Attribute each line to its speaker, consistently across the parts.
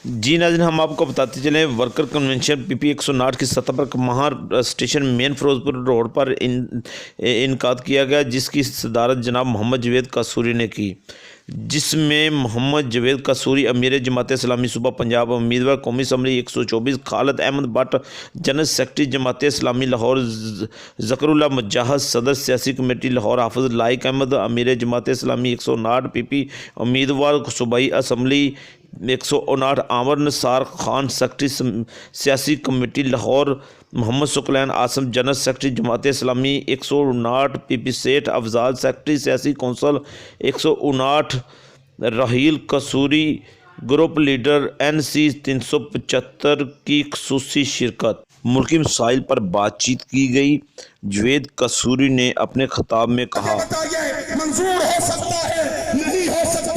Speaker 1: जी नाज़रीन, हम आपको बताते चलें वर्कर कन्वेंशन PP 159 की सतह पर महार स्टेशन मेन फिरोजपुर रोड पर इनकाद किया गया, जिसकी सदारत जनाब मोहम्मद जवेद कसूरी ने की, जिसमें मोहम्मद जवेद कसूरी अमीर जमात इस्लामी सूबा पंजाब, उम्मीदवार कौमी assembly 124, Khalid Ahmed Bhatt general secretary Jamaat Islami Lahore, Zakarullah Mujahid सदर सियासी कमेटी लाहौर, हाफिज़ लाइक अहमद अमीर जमात इस्लामी 159 PP उम्मीदवार सूबाई असम्बली 159, आमर निसार खान सेक्रेटरी सियासी committee Lahore, Mohammad Saqlain Asim general secretary Jamaat Islami 159 PP Seth Afzal secretary सियासी council 159, Raheel Kasuri group leader NC 375 की खुसूसी शिरकत। मुल्की मसाइल पर बातचीत की गई। जवेद कसूरी ने अपने खिताब में कहा,
Speaker 2: मंजूर हो सकता है, नहीं हो सकता।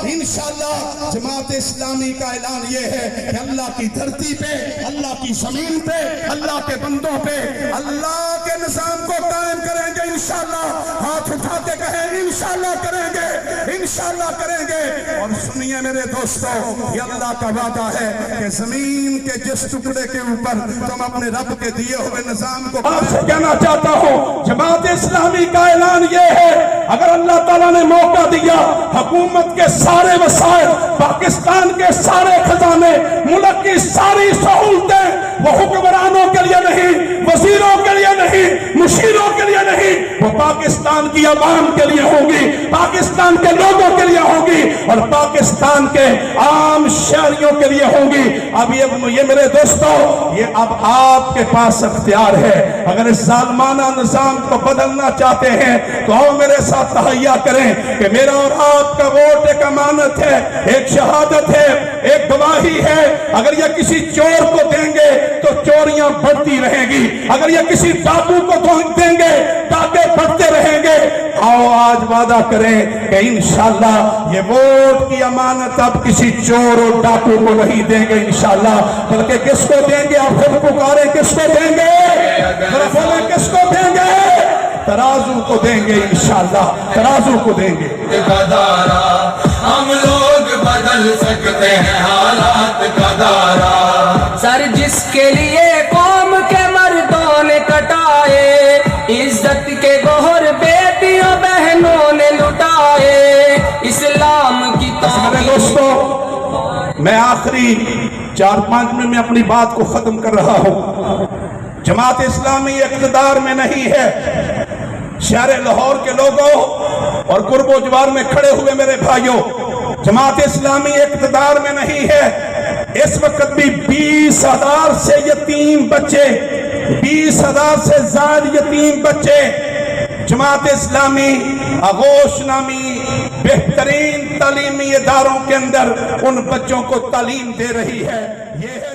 Speaker 2: इंशाअल्लाह जमात इस्लामी का ऐलान ये है कि अल्लाह की धरती पे, अल्लाह की जमीन पे, अल्लाह के बंदों पे अल्लाह के निजाम को कायम करेंगे। इंशाअल्लाह हाथ उठा के कहें इंशाअल्लाह करेंगे, इंशाअल्लाह करेंगे। और सुनिए मेरे दोस्तों, ये अल्लाह का वादा है कि जमीन के जिस टुकड़े के ऊपर तुम अपने रब के दिए हुए निजाम को आपसे कहना चाहता हूँ, जमात इस्लामी का ऐलान ये है, अगर अल्लाह ताला ने मौका दिया, हुकूमत के सारे वसाइल, पाकिस्तान के सारे खजाने, मुल्क की सारी सहूलतें वो हुक्मरानों के लिए नहीं, वजीरों के लिए नहीं, मुशीरों के लिए नहीं, वो पाकिस्तान की आवाम के लिए होगी, पाकिस्तान के लोगों के लिए होगी और पाकिस्तान के आम शहरियों के लिए होगी। अब ये मेरे दोस्तों, ये अब आपके पास अख्तियार है। अगर इस जालिमाना निजाम को बदलना चाहते हैं तो आओ मेरे साथ तहैया करें कि मेरा और आपका वोट एक अमानत है, एक शहादत है, एक गवाही है। अगर ये किसी चोर को देंगे तो चोरियां बढ़ती रहेगी, अगर ये किसी डाकू को देंगे डाके बढ़ते रहेंगे। आओ आज वादा करें कि इंशाअल्लाह ये वोट की अमानत अब किसी चोर और डाकू को नहीं देंगे इंशाअल्लाह, बल्कि किसको देंगे? आप खुद पुकारे, किसको देंगे? बोले किसको देंगे? तराजू को देंगे इंशाअल्लाह, तराजू को देंगे।
Speaker 3: हम लोग बदल सकते हैं हालात का दारा।
Speaker 4: सर जिसके लिए कौम के मर्दों ने कटाए, इज्जत के गोहर बेटियों बहनों ने लुटाए, इस्लाम की
Speaker 2: दोस्तों, मैं आखिरी 4-5 मिनट में अपनी बात को खत्म कर रहा हूँ। जमात इस्लामी इक़्तिदार में नहीं है। शहर लाहौर के लोगों और कुर्बो जवार में खड़े हुए मेरे भाइयों, जमात इस्लामी इक़्तिदार में नहीं है। इस वक्त भी 20,000 से यतीम बच्चे, 20,000 से ज्यादा यतीम बच्चे जमात इस्लामी आगोश नामी बेहतरीन तालीमी इदारों के अंदर उन बच्चों को तालीम दे रही है। ये है